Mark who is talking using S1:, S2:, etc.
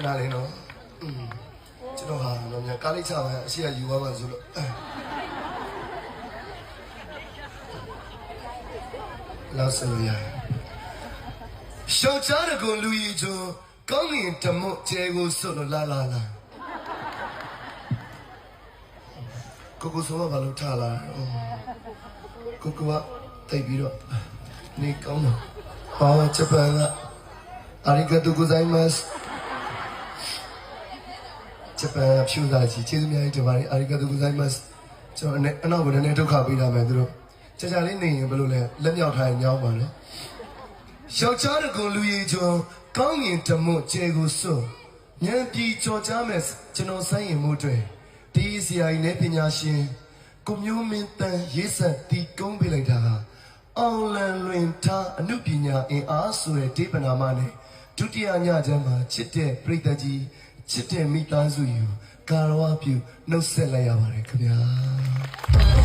S1: နာလေးနော်ကျွန်တော်ဟာတော့မြန်ကားလေးချပါအရှိကယူသွားမှဆိုလို့လောက်ဆိုရရှောက်ချတဲ့ကိုလူကြီးချိုကောင်းရင်ဓမ္မကျဲကိုစွတ်လို့လာကိုဆိုမဘာလို့ထားလာကိုကတိတ်ပြီးတော့နေကောင်းတော့ဟာဂျပန်ကありがとうございますဂျပန်ဖြူစာကြီးကျေးဇူးများကြီးတင်ပါတယ်ありがとうございますကျွန်တော်အနောက်ကိုလည်းဒုက္ခပေးတာမယ်သူတို့ကြာကြာလေးနေရင်ဘယ်လိုလဲလက်မြောက်ထားရင်ညောင်းပါလေယောက်ျားတကူလူကြီးကျော်ကောင်းရင်ဓမ္မကျဲကိုစွန့်ဉာဏ်ပြည်ကြော်ကြားမဲ့ကျွန်တော်ဆိုင်ရင်မှုတွေဒီဆရာကြီးနဲ့ပညာရှင်ကိုမျိုးမင်းတန်ရေးဆက်တီကုန်းပေးလိုက်တာဟာအောင်လန်လွင်ထားအနုပညာအင်အားဆိုတဲ့ဒေပနာမနဲ့ဒုတိယညချမ်းမှာချစ်တဲ့ပြိတ္တကြီးချစ်တဲ့မိသားစုယူကာရဝပြုနှုတ်ဆက်လိုက်ရပါတယ်ခင်ဗျာ